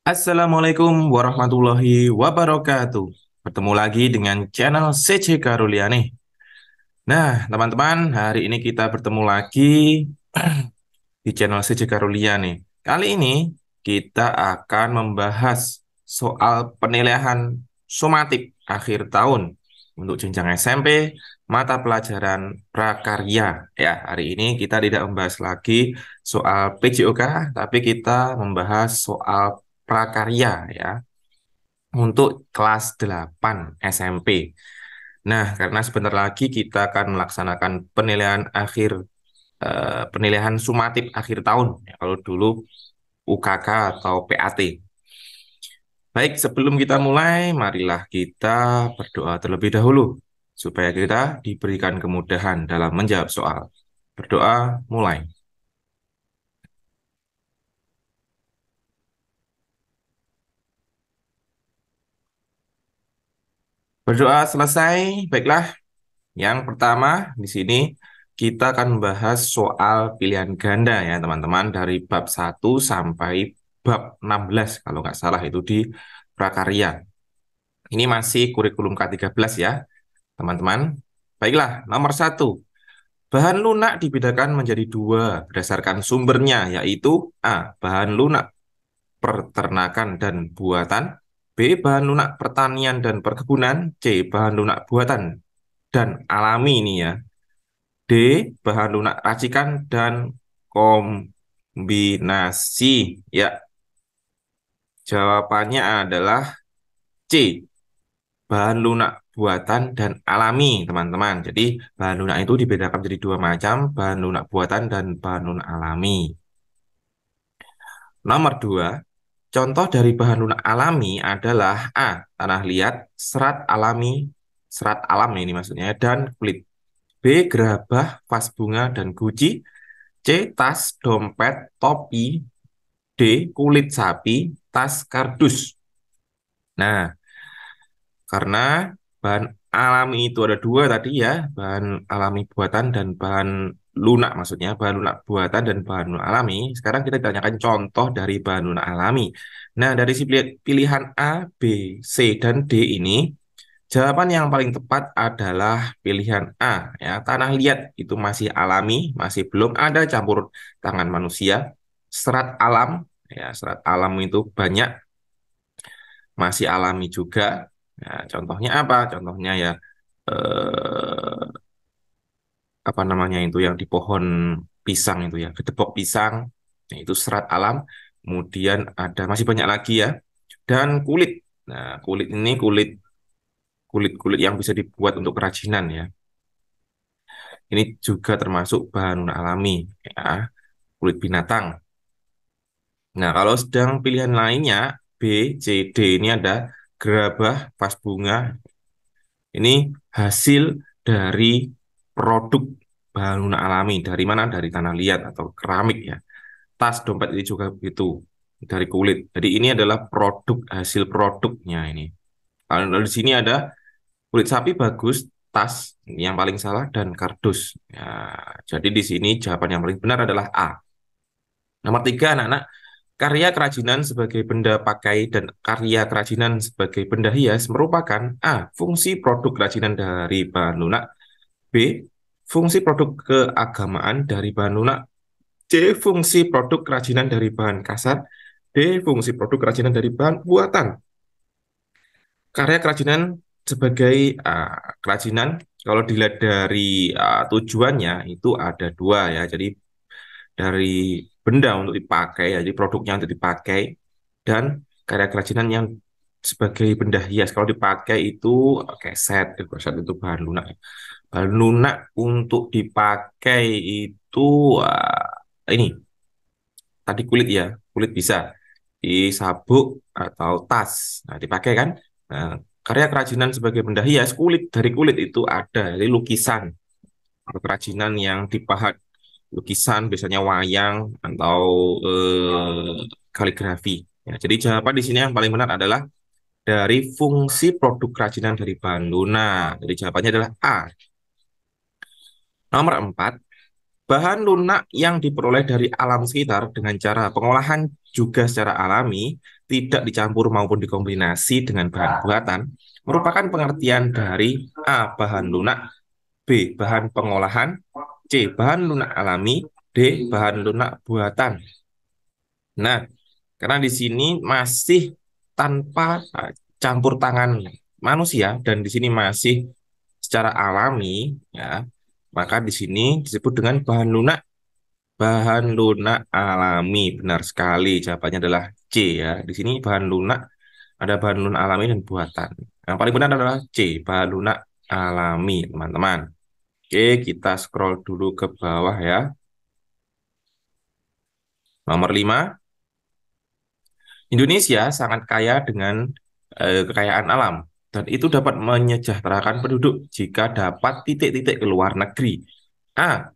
Assalamualaikum warahmatullahi wabarakatuh. Bertemu lagi dengan channel CC Karulia nih. Nah, teman-teman, hari ini kita bertemu lagi di channel CC Karulia nih. Kali ini kita akan membahas soal penilaian somatik akhir tahun untuk jenjang SMP, mata pelajaran prakarya. Ya, hari ini kita tidak membahas lagi soal PJOK, tapi kita membahas soal prakarya ya untuk kelas 8 SMP. Nah, karena sebentar lagi kita akan melaksanakan penilaian sumatif akhir tahun. Ya, kalau dulu UKK atau PAT. Baik, sebelum kita mulai, marilah kita berdoa terlebih dahulu supaya kita diberikan kemudahan dalam menjawab soal. Berdoa mulai. Berdoa selesai. Baiklah, yang pertama di sini kita akan membahas soal pilihan ganda ya teman-teman dari bab 1 sampai bab 16 kalau nggak salah itu di prakarya. Ini masih kurikulum K13 ya teman-teman. Baiklah, nomor 1. Bahan lunak dibedakan menjadi dua berdasarkan sumbernya yaitu A. Bahan lunak peternakan dan buatan, B. Bahan lunak pertanian dan perkebunan, C. Bahan lunak buatan dan alami ini ya. D. Bahan lunak racikan dan kombinasi. Ya, jawabannya adalah C. Bahan lunak buatan dan alami, teman-teman. Jadi, bahan lunak itu dibedakan menjadi dua macam, bahan lunak buatan dan bahan lunak alami. Nomor 2, contoh dari bahan lunak alami adalah A. Tanah liat, serat alam ini maksudnya, dan kulit. B. Gerabah, vas bunga, dan guci. C. Tas, dompet, topi. D. Kulit sapi, tas kardus. Nah, karena bahan alami itu ada dua tadi ya, bahan alami buatan dan bahan lunak maksudnya, bahan lunak buatan dan bahan lunak alami. Sekarang kita tanyakan contoh dari bahan lunak alami. Nah, dari si pilihan A, B, C, dan D ini, jawaban yang paling tepat adalah pilihan A ya. Tanah liat itu masih alami, masih belum ada campur tangan manusia. Serat alam ya, serat alam itu banyak masih alami juga. Nah, contohnya apa? Contohnya ya eh, apa namanya itu yang di pohon pisang itu ya, gedebok pisang. Nah, itu serat alam. Kemudian ada masih banyak lagi ya. Dan kulit. Nah, kulit ini kulit yang bisa dibuat untuk kerajinan ya. Ini juga termasuk bahan alami ya, kulit binatang. Nah, kalau sedang pilihan lainnya B, C, D ini ada gerabah, vas bunga. Ini hasil dari produk bahan lunak alami. Dari mana? Dari tanah liat atau keramik ya. Tas, dompet ini juga begitu. Dari kulit. Jadi ini adalah produk, hasil produknya ini. Kalau di sini ada kulit sapi bagus, tas yang paling salah, dan kardus. Ya, jadi di sini jawaban yang paling benar adalah A. Nomor 3, anak-anak. Karya kerajinan sebagai benda pakai dan karya kerajinan sebagai benda hias merupakan A. Fungsi produk kerajinan dari bahan lunak. B. Fungsi produk keagamaan dari bahan lunak. C. Fungsi produk kerajinan dari bahan kasar. D. Fungsi produk kerajinan dari bahan buatan. Karya kerajinan sebagai kerajinan, kalau dilihat dari tujuannya itu ada dua ya. Jadi dari benda untuk dipakai, ya, jadi produknya untuk dipakai, dan karya kerajinan yang sebagai benda hias. Kalau dipakai itu keset, keset itu bahan lunak. Bahan lunak untuk dipakai itu ini tadi kulit ya, kulit bisa di sabuk atau tas. Nah, dipakai kan? Nah, karya kerajinan sebagai benda hias, dari kulit itu ada, jadi lukisan atau kerajinan yang dipahat, lukisan biasanya wayang atau kaligrafi. Ya, jadi jawaban di sini yang paling benar adalah dari fungsi produk kerajinan dari bahan lunak. Jadi jawabannya adalah A. Nomor 4, bahan lunak yang diperoleh dari alam sekitar dengan cara pengolahan juga secara alami, tidak dicampur maupun dikombinasi dengan bahan buatan, merupakan pengertian dari A. Bahan lunak, B. Bahan pengolahan, C. Bahan lunak alami, D. Bahan lunak buatan. Nah, karena di sini masih tanpa campur tangan manusia dan di sini masih secara alami, ya, maka di sini disebut dengan bahan lunak. Bahan lunak alami, benar sekali. Jawabannya adalah C, ya. Di sini bahan lunak ada bahan lunak alami dan buatan. Yang paling benar adalah C, bahan lunak alami, teman-teman. Oke, kita scroll dulu ke bawah ya. Nomor 5. Indonesia sangat kaya dengan kekayaan alam dan itu dapat menyejahterakan penduduk jika dapat titik-titik ke luar negeri. A.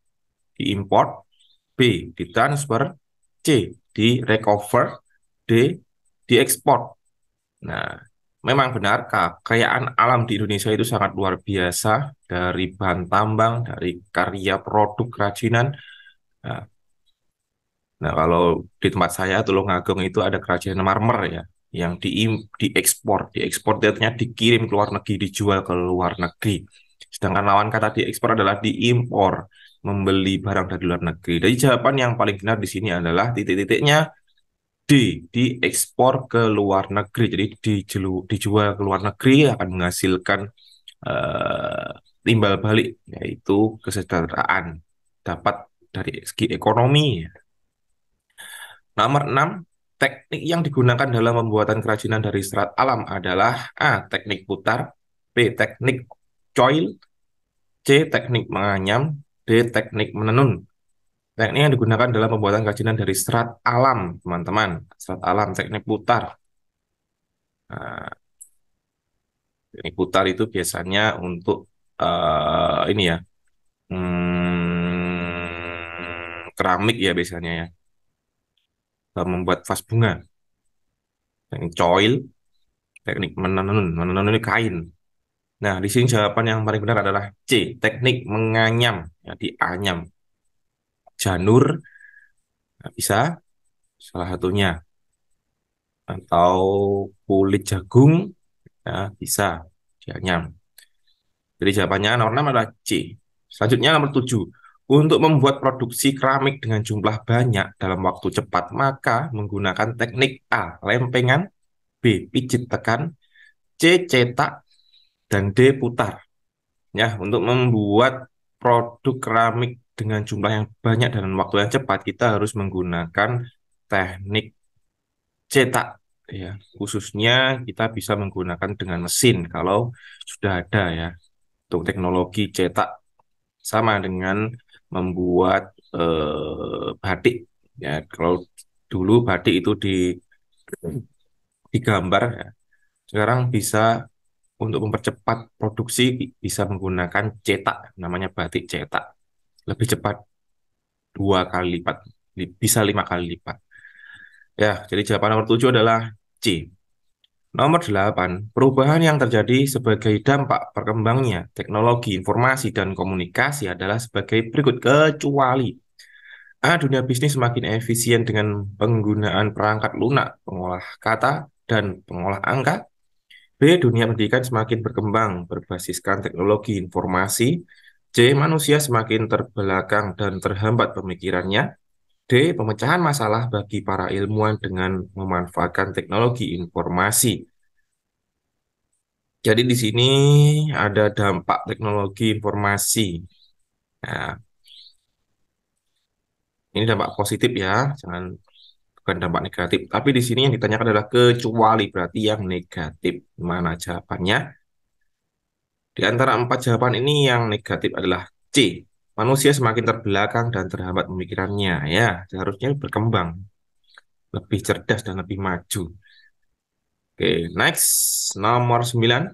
Diimpor, B. Ditransfer, C. Direcover, D. Diekspor. Nah, memang benar kekayaan alam di Indonesia itu sangat luar biasa dari bahan tambang, dari karya produk kerajinan. Nah, Nah, kalau di tempat saya Tulungagung itu ada kerajinan marmer ya, yang diekspor, diekspor itu artinya dikirim ke luar negeri, dijual ke luar negeri. Sedangkan lawan kata diekspor adalah diimpor, membeli barang dari luar negeri. Jadi jawaban yang paling benar di sini adalah titik-titiknya D, diekspor ke luar negeri. Jadi dijual ke luar negeri akan menghasilkan eh, timbal balik, yaitu kesejahteraan dapat dari segi ekonomi. Nomor 6, teknik yang digunakan dalam pembuatan kerajinan dari serat alam adalah A. Teknik putar, B. Teknik coil, C. Teknik menganyam, D. Teknik menenun. Teknik yang digunakan dalam pembuatan kerajinan dari serat alam, teman-teman. Serat alam, teknik putar. Nah, teknik putar itu biasanya untuk ini ya, keramik ya biasanya ya, dalam membuat vas bunga. Teknik coil, teknik menenun. Menenun ini kain. Nah, di sini jawaban yang paling benar adalah C, teknik menganyam, ya, dianyam. Janur, nah, bisa salah satunya. Atau kulit jagung, ya, bisa dianyam. Jadi jawabannya nomor 6 adalah C. Selanjutnya nomor 7. Untuk membuat produksi keramik dengan jumlah banyak dalam waktu cepat, maka menggunakan teknik A, lempengan, B, pijit tekan, C, cetak, dan D, putar. Ya, untuk membuat produk keramik dengan jumlah yang banyak dalam waktu yang cepat, kita harus menggunakan teknik cetak. Ya, khususnya kita bisa menggunakan dengan mesin kalau sudah ada ya. Untuk teknologi cetak sama dengan membuat batik. Ya, kalau dulu batik itu digambar ya. Sekarang bisa untuk mempercepat produksi bisa menggunakan cetak, namanya batik cetak. Lebih cepat 2 kali lipat, bisa 5 kali lipat. Ya, jadi jawaban nomor 7 adalah C. Nomor 8, perubahan yang terjadi sebagai dampak berkembangnya teknologi informasi dan komunikasi adalah sebagai berikut, kecuali A. Dunia bisnis semakin efisien dengan penggunaan perangkat lunak, pengolah kata, dan pengolah angka. B. Dunia pendidikan semakin berkembang berbasiskan teknologi informasi. C. Manusia semakin terbelakang dan terhambat pemikirannya. D. Pemecahan masalah bagi para ilmuwan dengan memanfaatkan teknologi informasi. Jadi di sini ada dampak teknologi informasi. Nah, ini dampak positif ya, jangan bukan dampak negatif. Tapi di sini yang ditanyakan adalah kecuali, berarti yang negatif. Mana jawabannya? Di antara 4 jawaban ini yang negatif adalah C. Manusia semakin terbelakang dan terhambat pemikirannya. Ya, seharusnya berkembang, lebih cerdas dan lebih maju. Oke, next. Nomor 9.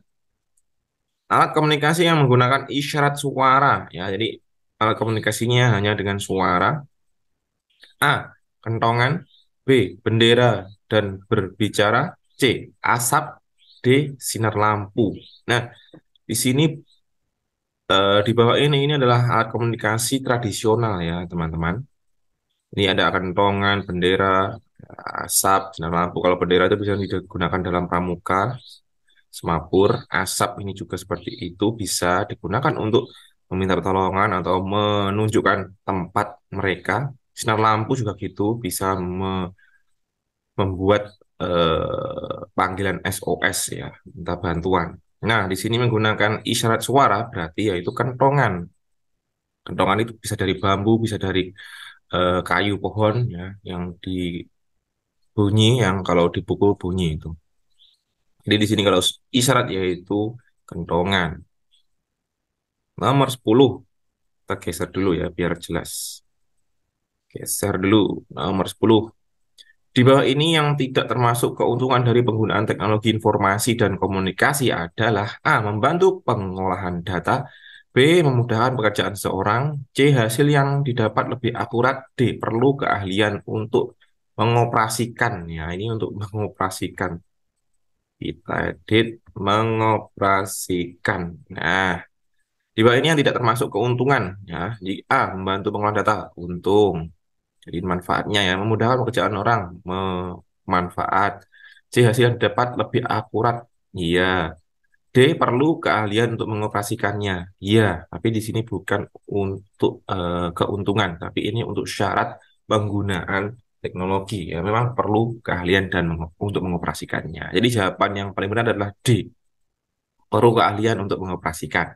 Alat komunikasi yang menggunakan isyarat suara. Ya, jadi alat komunikasinya hanya dengan suara. A. Kentongan. B. Bendera dan berbicara. C. Asap. D. Sinar lampu. Nah, di sini di bawah ini adalah alat komunikasi tradisional ya, teman-teman. Ini ada kentongan, bendera, Asap, sinar lampu. Kalau bendera itu bisa digunakan dalam pramuka, semapur. Asap ini juga seperti itu bisa digunakan untuk meminta pertolongan atau menunjukkan tempat mereka. Sinar lampu juga gitu, bisa membuat panggilan SOS ya, minta bantuan. Nah, di sini menggunakan isyarat suara berarti yaitu kentongan. Kentongan itu bisa dari bambu, bisa dari kayu pohon ya, yang dibunyi, yang kalau dipukul bunyi itu. Jadi di sini kalau isyarat yaitu kentongan. Nomor 10, kita geser dulu ya biar jelas. Geser dulu, nomor 10. Di bawah ini yang tidak termasuk keuntungan dari penggunaan teknologi informasi dan komunikasi adalah A. Membantu pengolahan data, B. Memudahkan pekerjaan seseorang, C. Hasil yang didapat lebih akurat, D. Perlu keahlian untuk mengoperasikan. Ya, ini untuk mengoperasikan. Kita edit mengoperasikan. Nah, di bawah ini yang tidak termasuk keuntungan. Ya, di A. Membantu pengolahan data, untung. Jadi manfaatnya ya, memudahkan pekerjaan orang, manfaat. C, hasil yang dapat lebih akurat. Iya. D, perlu keahlian untuk mengoperasikannya. Iya, tapi di sini bukan untuk keuntungan, tapi ini untuk syarat penggunaan teknologi. Ya, memang perlu keahlian dan untuk mengoperasikannya. Jadi jawaban yang paling benar adalah D, perlu keahlian untuk mengoperasikan.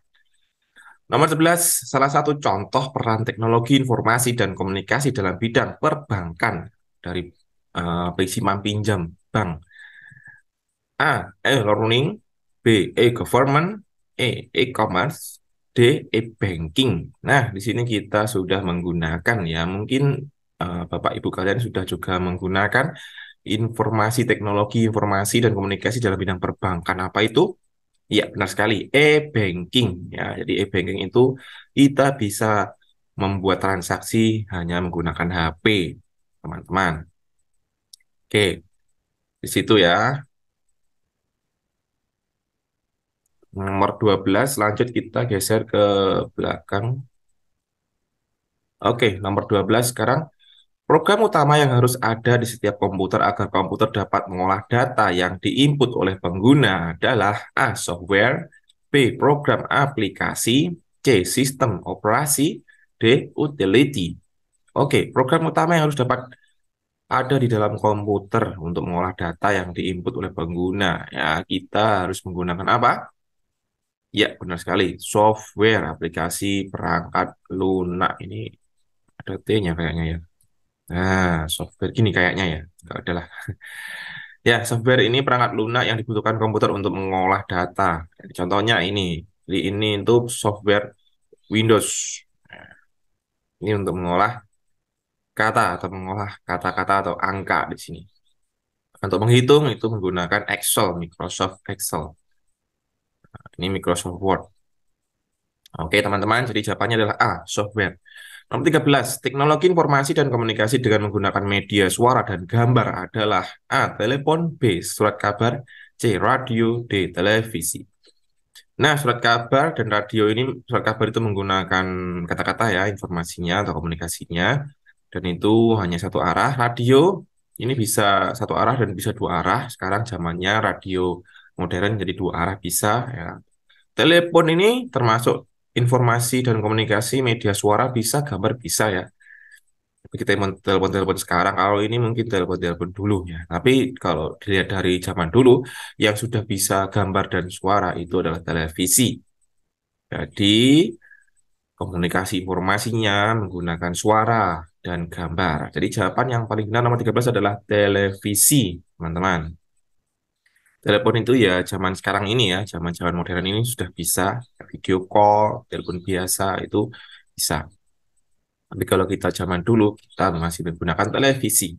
Nomor 11, salah satu contoh peran teknologi informasi dan komunikasi dalam bidang perbankan dari penerimaan pinjam bank. A. E-learning, B. E-government, E-commerce, D. E-banking. Nah, di sini kita sudah menggunakan ya, mungkin Bapak Ibu kalian sudah juga menggunakan informasi teknologi, informasi dan komunikasi dalam bidang perbankan. Apa itu? Iya, benar sekali. E-banking ya. Jadi e-banking itu kita bisa membuat transaksi hanya menggunakan HP, teman-teman. Oke, di situ ya. Nomor 12, lanjut kita geser ke belakang. Oke, nomor 12 sekarang. Program utama yang harus ada di setiap komputer agar komputer dapat mengolah data yang diinput oleh pengguna adalah A. Software, B. Program aplikasi, C. Sistem operasi, D. Utility. Oke, program utama yang harus dapat ada di dalam komputer untuk mengolah data yang diinput oleh pengguna. Ya, kita harus menggunakan apa? Ya, benar sekali. Software, aplikasi, perangkat lunak. Ini ada T-nya kayaknya ya. Nah, software gini kayaknya ya. Enggak ada lah. Ya, software ini perangkat lunak yang dibutuhkan komputer untuk mengolah data. Jadi, contohnya ini. Jadi ini untuk software Windows. Nah, ini untuk mengolah kata atau mengolah kata-kata atau angka di sini. Untuk menghitung itu menggunakan Excel, Microsoft Excel. Ini Microsoft Word. Oke, teman-teman, jadi jawabannya adalah A, software. Nomor 13, teknologi informasi dan komunikasi dengan menggunakan media suara dan gambar adalah A, telepon, B, surat kabar, C, radio, D, televisi. Nah, surat kabar dan radio ini, surat kabar itu menggunakan kata-kata ya, informasinya atau komunikasinya, dan itu hanya satu arah. Radio ini bisa satu arah dan bisa dua arah. Sekarang zamannya radio modern jadi dua arah bisa ya. Telepon ini termasuk informasi dan komunikasi, media suara bisa, gambar bisa ya. Tapi kita mau telepon-telepon sekarang, kalau ini mungkin telepon-telepon dulu ya. Tapi kalau dilihat dari zaman dulu, yang sudah bisa gambar dan suara itu adalah televisi. Jadi komunikasi informasinya menggunakan suara dan gambar. Jadi jawaban yang paling benar nomor 13 adalah televisi, teman-teman. Telepon itu ya zaman sekarang ini ya, zaman-zaman modern ini sudah bisa video call, telepon biasa itu bisa. Tapi kalau kita zaman dulu, kita masih menggunakan televisi.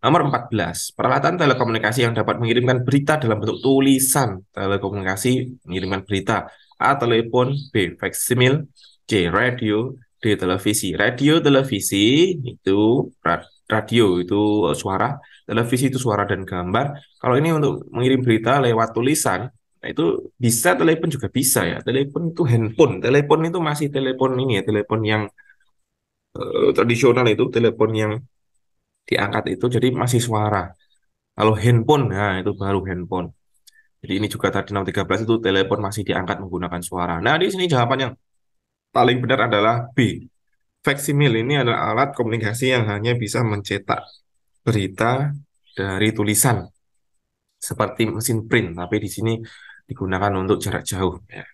Nomor 14, peralatan telekomunikasi yang dapat mengirimkan berita dalam bentuk tulisan. Telekomunikasi mengirimkan berita. A. Telepon, B. Faksimil, C. Radio, D. Televisi. Radio, televisi itu radio itu suara, televisi itu suara dan gambar. Kalau ini untuk mengirim berita lewat tulisan, nah itu bisa telepon juga bisa ya. Telepon itu handphone. Telepon itu masih telepon ini ya, telepon yang tradisional itu, telepon yang Diangkat itu jadi masih suara. Kalau handphone, nah itu baru handphone. Jadi ini juga tadi 613 itu telepon masih diangkat menggunakan suara. Nah, di sini jawaban yang paling benar adalah B. Faksimil ini adalah alat komunikasi yang hanya bisa mencetak berita dari tulisan seperti mesin print, tapi di sini digunakan untuk jarak jauh. Ya.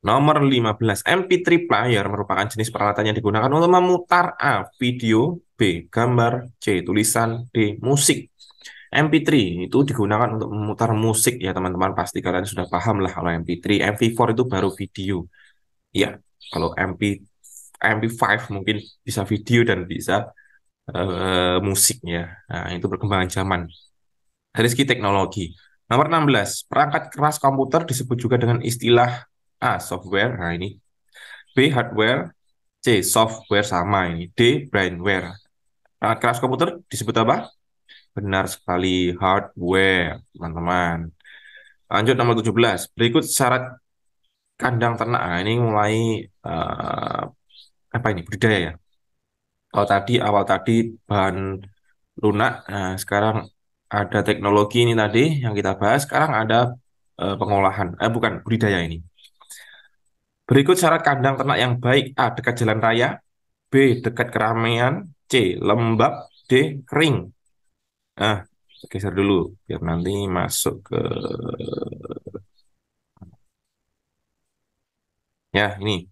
Nomor 15, MP3 player merupakan jenis peralatan yang digunakan untuk memutar A. Video, B. Gambar, C. Tulisan, D. Musik. MP3 itu digunakan untuk memutar musik ya teman-teman, pasti kalian sudah paham lah kalau MP3. MP4 itu baru video. Ya, kalau MP5 mungkin bisa video dan bisa musik ya. Nah, itu perkembangan zaman. Dari segi teknologi. Nomor 16, perangkat keras komputer disebut juga dengan istilah A. Software. Nah, ini. B. Hardware. C. Software sama ini. D. Brainware. Perangkat keras komputer disebut apa? Benar sekali, hardware, teman-teman. Lanjut nomor 17. Berikut syarat kandang ternak. Nah, ini mulai eh, apa ini? Budidaya ya. Kalau tadi awal tadi bahan lunak, nah, sekarang ada teknologi ini tadi yang kita bahas. Sekarang ada pengolahan, bukan budidaya ini. Berikut syarat kandang ternak yang baik. A. Dekat jalan raya. B. Dekat keramaian. C. Lembab. D. Kering. Nah, geser dulu biar nanti masuk ke ya ini.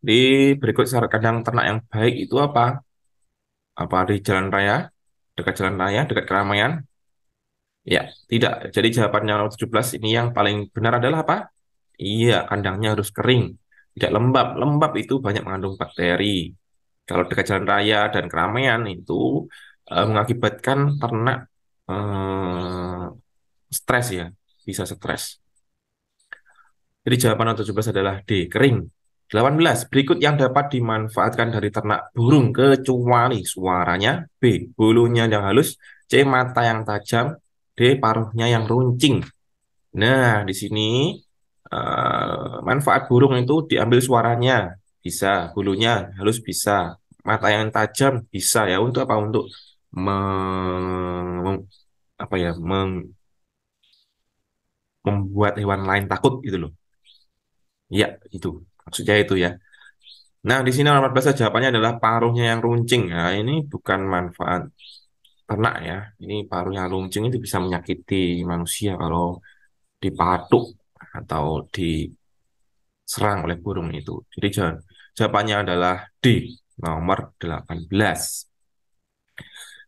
Di berikut syarat kandang ternak yang baik itu apa? Apa di jalan raya, dekat jalan raya, dekat keramaian? Ya, tidak. Jadi jawabannya nomor 17 ini yang paling benar adalah apa? Iya, kandangnya harus kering. Tidak lembab. Lembab itu banyak mengandung bakteri. Kalau dekat jalan raya dan keramaian itu mengakibatkan ternak stres ya, bisa stres. Jadi jawaban nomor 17 adalah D, kering. 18. Berikut yang dapat dimanfaatkan dari ternak burung kecuali suaranya. B. Bulunya yang halus. C. Mata yang tajam. D. Paruhnya yang runcing. Nah, di sini manfaat burung itu diambil suaranya. Bisa. Bulunya halus bisa. Mata yang tajam bisa ya. Untuk apa? Untuk apa ya, membuat hewan lain takut gitu loh. Iya, itu. Maksudnya itu ya. Nah, di sini nomor 14 jawabannya adalah paruhnya yang runcing. Nah, ini bukan manfaat ternak ya. Ini paruh yang runcing itu bisa menyakiti manusia kalau dipatuk atau diserang oleh burung itu. Jadi jawabannya adalah D, nomor 18.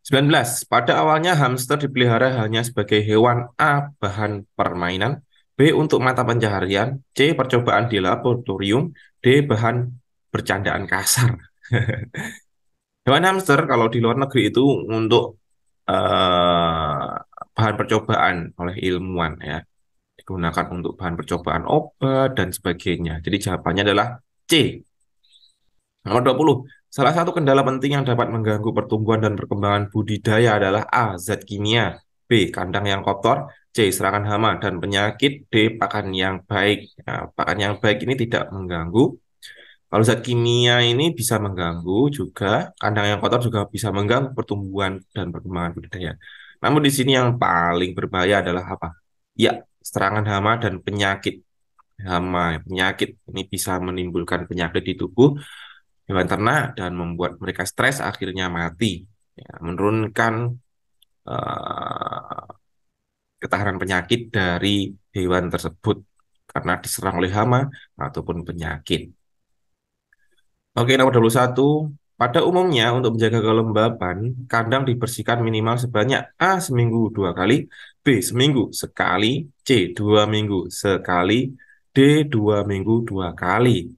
19. Pada awalnya hamster dipelihara hanya sebagai hewan A. Bahan permainan. B. Untuk mata pencaharian. C. Percobaan di laboratorium. D. Bahan bercandaan kasar. Hewan hamster kalau di luar negeri itu untuk eh, bahan percobaan oleh ilmuwan ya. Digunakan untuk bahan percobaan obat dan sebagainya. Jadi jawabannya adalah C. Nomor 20. Salah satu kendala penting yang dapat mengganggu pertumbuhan dan perkembangan budidaya adalah A. Zat kimia. B. Kandang yang kotor. C. Serangan hama dan penyakit. D. Pakan yang baik. Nah, pakan yang baik ini tidak mengganggu. Kalau zat kimia ini bisa mengganggu juga, kandang yang kotor juga bisa mengganggu pertumbuhan dan perkembangan budidaya. Namun di sini yang paling berbahaya adalah apa? Ya, serangan hama dan penyakit. Hama, penyakit ini bisa menimbulkan penyakit di tubuh hewan ternak dan membuat mereka stres akhirnya mati. Ya, menurunkan eh, ketahanan penyakit dari hewan tersebut karena diserang oleh hama ataupun penyakit. Oke, nomor 21. Pada umumnya untuk menjaga kelembaban, kandang dibersihkan minimal sebanyak A. Seminggu 2 kali, B. Seminggu sekali, C. 2 minggu sekali, D. 2 minggu 2 kali.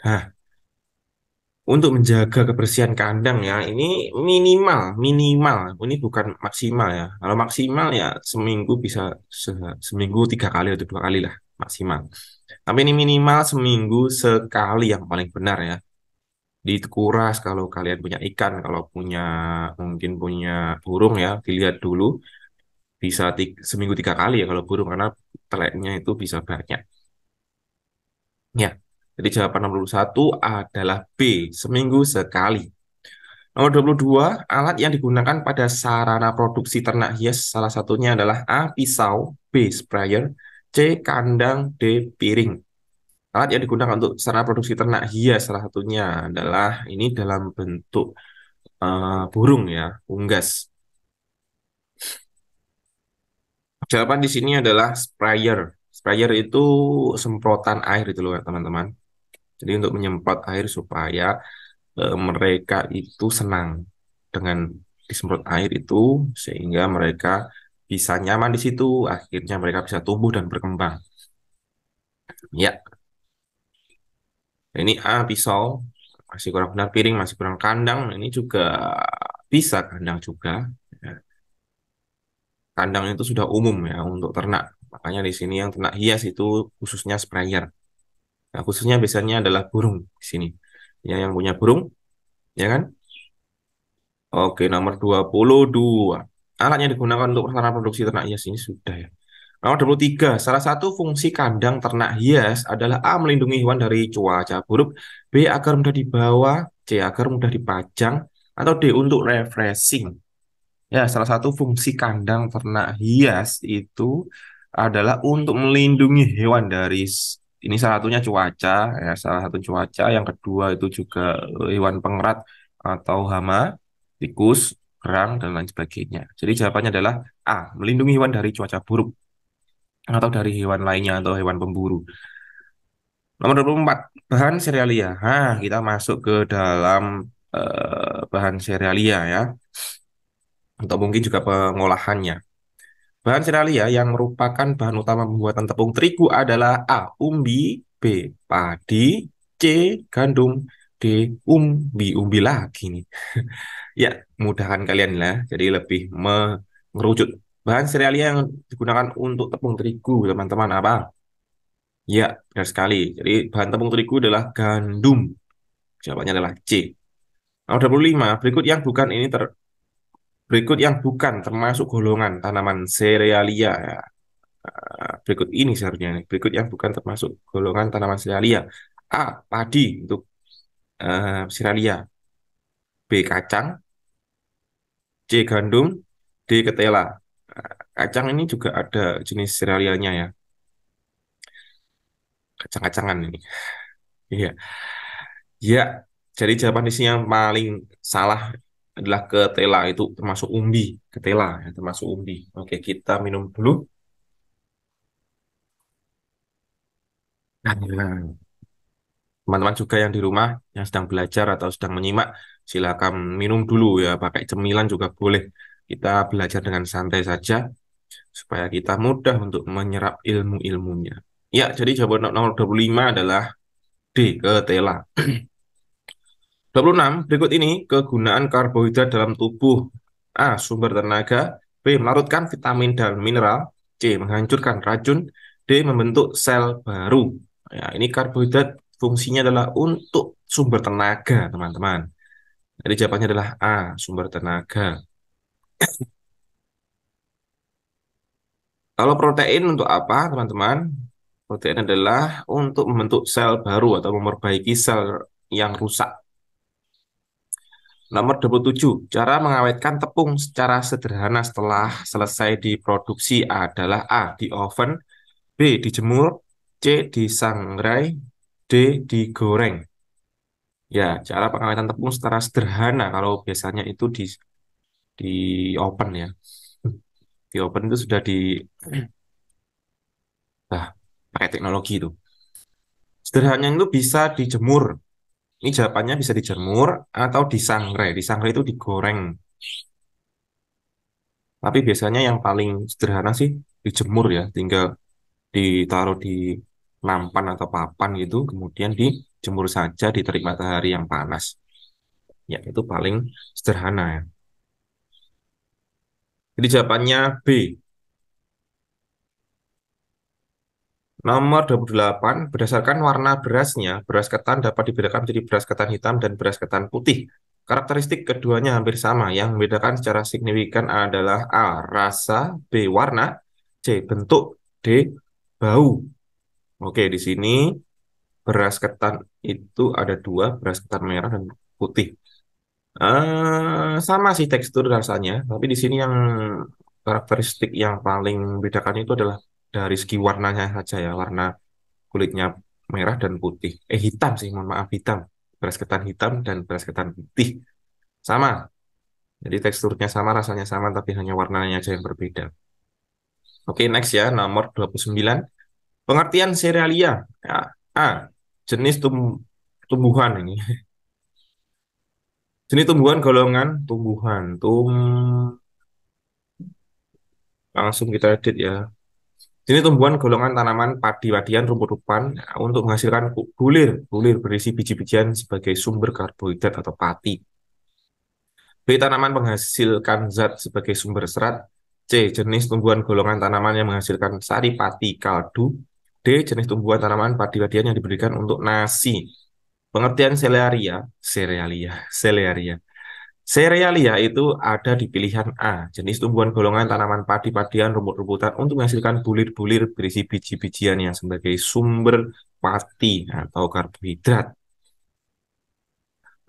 Nah, untuk menjaga kebersihan kandang ya, ini minimal, minimal. Ini bukan maksimal ya. Kalau maksimal ya seminggu bisa seminggu 3 kali atau 2 kali lah maksimal. Tapi ini minimal seminggu sekali yang paling benar ya. Dikuras kalau kalian punya ikan, kalau punya mungkin punya burung ya, dilihat dulu bisa seminggu 3 kali ya kalau burung karena teleknya itu bisa banyak. Ya, jadi jawaban nomor 1 adalah B, seminggu sekali. Nomor 22, alat yang digunakan pada sarana produksi ternak hias salah satunya adalah A. Pisau, B. Sprayer, C. Kandang, D. Piring. Alat yang digunakan untuk sarana produksi ternak hias salah satunya adalah ini dalam bentuk burung ya, unggas. Jawaban di sini adalah sprayer. Sprayer itu semprotan air itu loh teman-teman. Jadi untuk menyemprot air supaya mereka itu senang dengan disemprot air itu sehingga mereka bisa nyaman di situ, akhirnya mereka bisa tumbuh dan berkembang. Ya, ini A pisau, masih kurang benar piring, masih kurang kandang. Ini juga bisa kandang juga. Ya, kandang itu sudah umum ya untuk ternak. Makanya di sini yang ternak hias itu khususnya sprayer. Nah, khususnya biasanya adalah burung di sini. Ya, yang punya burung, ya kan? Oke, nomor 22. Alat yang digunakan untuk sarana produksi ternak hias ini sudah ya. Nomor 23. Salah satu fungsi kandang ternak hias adalah A. Melindungi hewan dari cuaca buruk, B. Agar mudah dibawa, C. Agar mudah dipajang, atau D. Untuk refreshing. Ya, salah satu fungsi kandang ternak hias itu adalah untuk melindungi hewan dari ini salah satunya cuaca, ya salah satu cuaca. Yang kedua itu juga hewan pengerat atau hama, tikus, kerang dan lain sebagainya. Jadi jawabannya adalah A. Melindungi hewan dari cuaca buruk atau dari hewan lainnya atau hewan pemburu. Nomor 24, bahan serealia. Nah, kita masuk ke dalam bahan serealia ya, atau mungkin juga pengolahannya. Bahan serealia yang merupakan bahan utama pembuatan tepung terigu adalah A. Umbi, B. Padi, C. Gandum, D. Umbi. Umbi lagi nih. Ya, mudahkan kalian lah. Jadi lebih mengerucut. Bahan serealia yang digunakan untuk tepung terigu, teman-teman, apa? Ya, benar sekali. Jadi bahan tepung terigu adalah gandum. Jawabannya adalah C. Nomor 25, berikut yang bukan termasuk golongan tanaman serealia. Ya. Berikut ini seharusnya nih. Berikut yang bukan termasuk golongan tanaman serealia. A. Padi untuk serealia. B. Kacang. C. Gandum. D. Ketela. Kacang ini juga ada jenis serealianya ya. Kacang-kacangan ini. Iya. Ya, jadi jawaban di sini yang paling salah adalah ketela itu termasuk umbi. Ketela ya, termasuk umbi. Oke, kita minum dulu. Nah, teman-teman juga yang di rumah yang sedang belajar atau sedang menyimak, silakan minum dulu ya, pakai cemilan juga boleh. Kita belajar dengan santai saja supaya kita mudah untuk menyerap ilmu-ilmunya. Ya, jadi jawaban nomor 25 adalah D, ketela. 26, berikut ini kegunaan karbohidrat dalam tubuh. A. Sumber tenaga. B. Melarutkan vitamin dan mineral. C. Menghancurkan racun. D. Membentuk sel baru. Ya, ini karbohidrat fungsinya adalah untuk sumber tenaga, teman-teman. Jadi jawabannya adalah A. Sumber tenaga. Kalau protein untuk apa, teman-teman? Protein adalah untuk membentuk sel baru atau memperbaiki sel yang rusak. Nomor 27, cara mengawetkan tepung secara sederhana setelah selesai diproduksi adalah A. Di oven, B. Dijemur, C. Disangrai, D. Digoreng. Ya, cara pengawetan tepung secara sederhana kalau biasanya itu di oven ya. Di oven itu sudah ah, pakai teknologi itu. Sederhananya itu bisa dijemur. Ini jawabannya bisa dijemur atau disangrai. Disangrai itu digoreng. Tapi biasanya yang paling sederhana sih dijemur ya, tinggal ditaruh di nampan atau papan gitu, kemudian dijemur saja di terik matahari yang panas. Ya, itu paling sederhana ya. Jadi jawabannya B. Nomor 28, berdasarkan warna berasnya, beras ketan dapat dibedakan menjadi beras ketan hitam dan beras ketan putih. Karakteristik keduanya hampir sama. Yang membedakan secara signifikan adalah A. Rasa, B. Warna, C. Bentuk, D. Bau. Oke, di sini beras ketan itu ada dua, beras ketan merah dan putih. Sama sih tekstur rasanya, tapi di sini yang karakteristik yang paling membedakan itu adalah dari segi warnanya saja ya, warna kulitnya merah dan putih. Hitam sih, mohon maaf hitam. Beras ketan hitam dan beras ketan putih sama. Jadi teksturnya sama, rasanya sama, tapi hanya warnanya aja yang berbeda. Oke, next ya, nomor 29. Pengertian cerealia. Ya, A. Jenis tumbuhan ini. Jenis tumbuhan golongan tumbuhan. Langsung kita edit ya. Jenis tumbuhan golongan tanaman padi-padian rumput-rumputan untuk menghasilkan bulir. Bulir berisi biji-bijian sebagai sumber karbohidrat atau pati. B. Tanaman menghasilkan zat sebagai sumber serat. C. Jenis tumbuhan golongan tanaman yang menghasilkan sari pati kaldu. D. Jenis tumbuhan tanaman padi-padian yang diberikan untuk nasi. Pengertian serealia. Serealia itu ada di pilihan A, jenis tumbuhan golongan tanaman padi-padian rumput-rumputan untuk menghasilkan bulir-bulir berisi biji-bijian yang sebagai sumber pati atau karbohidrat.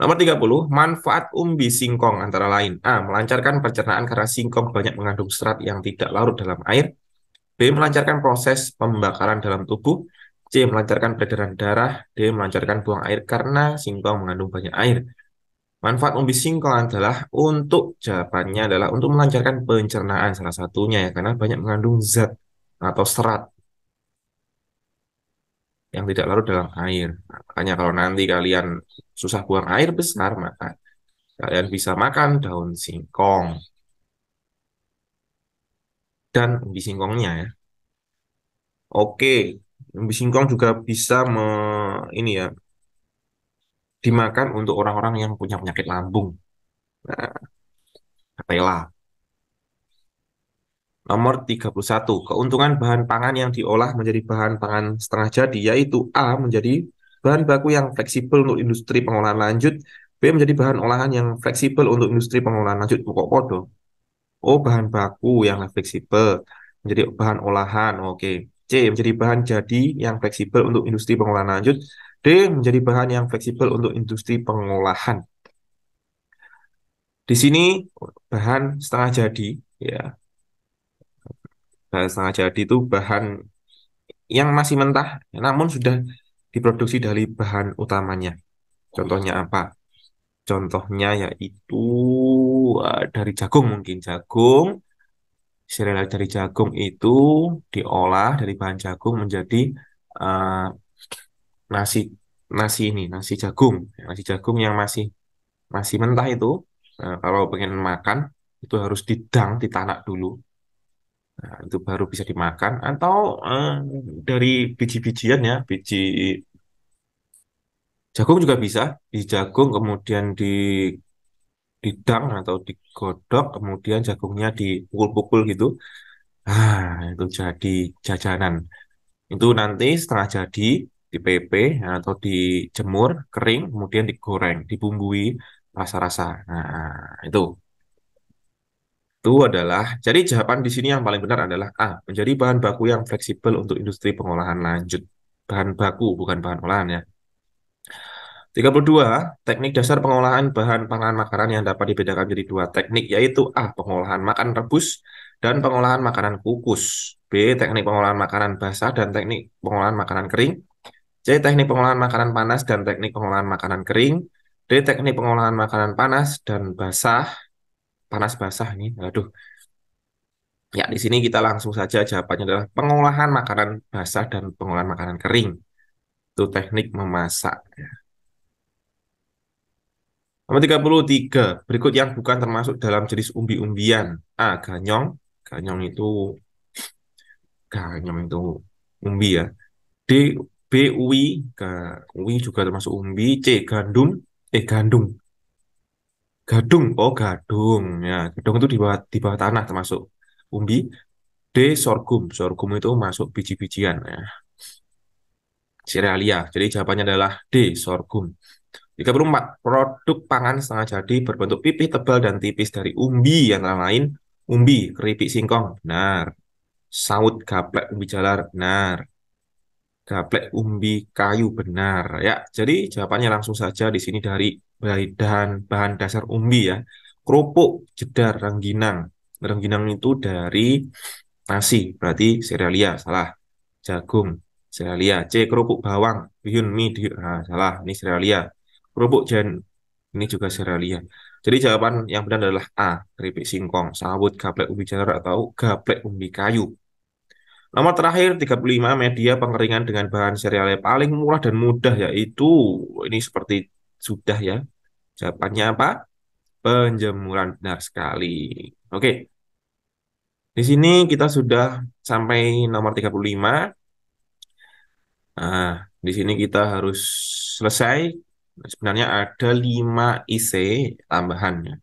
Nomor 30, manfaat umbi singkong antara lain. A. Melancarkan pencernaan karena singkong banyak mengandung serat yang tidak larut dalam air. B. Melancarkan proses pembakaran dalam tubuh. C. Melancarkan peredaran darah. D. Melancarkan buang air karena singkong mengandung banyak air. Manfaat umbi singkong adalah untuk jawabannya adalah untuk melancarkan pencernaan salah satunya ya karena banyak mengandung zat atau serat yang tidak larut dalam air. Makanya kalau nanti kalian susah buang air besar maka kalian bisa makan daun singkong dan umbi singkongnya ya. Oke, umbi singkong juga bisa ini ya dimakan untuk orang-orang yang punya penyakit lambung. Nah, ketela. Nomor 31, keuntungan bahan pangan yang diolah menjadi bahan pangan setengah jadi, yaitu A, menjadi bahan baku yang fleksibel untuk industri pengolahan lanjut, B, menjadi bahan olahan yang fleksibel untuk industri pengolahan lanjut, pokok podo. Oh, bahan baku yang fleksibel, menjadi bahan olahan, oke. C, menjadi bahan jadi yang fleksibel untuk industri pengolahan lanjut, D, menjadi bahan yang fleksibel untuk industri pengolahan. Di sini bahan setengah jadi, ya, bahan setengah jadi itu bahan yang masih mentah, namun sudah diproduksi dari bahan utamanya. Contohnya apa? Contohnya yaitu dari jagung mungkin. Jagung, sereal dari jagung itu diolah dari bahan jagung menjadi eh, nasi nasi jagung. Nasi jagung yang masih masih mentah itu, kalau pengen makan itu harus ditanak dulu. Nah, itu baru bisa dimakan atau dari biji-bijian ya, biji jagung juga bisa, di jagung kemudian didang atau digodok, kemudian jagungnya dipukul-pukul gitu. Itu jadi jajanan. Itu nanti setengah jadi, dipepe atau dijemur, kering, kemudian digoreng, dibumbui rasa-rasa. Itu adalah, jadi jawaban di sini yang paling benar adalah A, menjadi bahan baku yang fleksibel untuk industri pengolahan lanjut. Bahan baku, bukan bahan olahan ya. 32, teknik dasar pengolahan bahan pangan makanan yang dapat dibedakan menjadi dua teknik, yaitu A, pengolahan makan rebus dan pengolahan makanan kukus. B, teknik pengolahan makanan basah dan teknik pengolahan makanan kering. C, teknik pengolahan makanan panas dan teknik pengolahan makanan kering. D, teknik pengolahan makanan panas dan basah. Panas basah ini, aduh. Ya, di sini kita langsung saja jawabannya adalah pengolahan makanan basah dan pengolahan makanan kering. Itu teknik memasak. Nomor 33, berikut yang bukan termasuk dalam jenis umbi-umbian. A. Ganyong. Ganyong itu ganyong itu umbi ya. D. B. Uwi. Uwi juga termasuk umbi. C. Gandum. Gandum. Gadung. Oh, gadung. Ya, gadung itu di bawah tanah termasuk umbi. D. Sorghum. Sorghum itu masuk biji-bijian ya. Cerealia. Jadi jawabannya adalah D. Sorghum. 34, produk pangan setengah jadi berbentuk pipih tebal dan tipis dari umbi yang lain. Umbi, keripik singkong, benar. Saut gaplek umbi jalar, benar. Gaplek umbi kayu, benar. Ya, jadi jawabannya langsung saja di sini dari bahan dasar umbi ya. Kerupuk, jedar, rengginang. Rengginang itu dari nasi, berarti serealia, salah. Jagung, serealia. C, kerupuk bawang, bihun, mie, nah, salah, ini serealia. Kerupuk jen, ini juga serealia. Jadi jawaban yang benar adalah A, keripik singkong, sawut, gaplek umbi jalar, atau gaplek umbi kayu. Nomor terakhir 35 media pengeringan dengan bahan serealia paling murah dan mudah yaitu ini seperti sudah ya. Jawabannya apa? Penjemuran, benar sekali. Oke, di sini kita sudah sampai nomor 35. Nah, di sini kita harus selesai. Sebenarnya ada 5 IC tambahannya.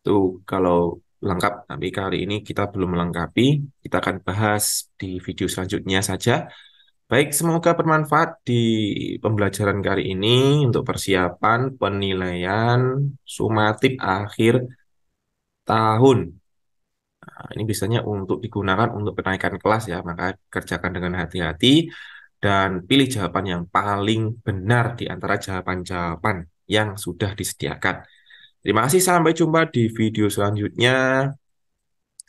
Tuh, kalau lengkap, tapi kali ini kita belum melengkapi. Kita akan bahas di video selanjutnya saja. Baik, semoga bermanfaat di pembelajaran kali ini untuk persiapan penilaian sumatif akhir tahun. Nah, ini biasanya untuk digunakan untuk kenaikan kelas ya, maka kerjakan dengan hati-hati dan pilih jawaban yang paling benar di antara jawaban-jawaban yang sudah disediakan. Terima kasih, sampai jumpa di video selanjutnya.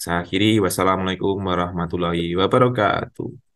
Saya akhiri, wassalamualaikum warahmatullahi wabarakatuh.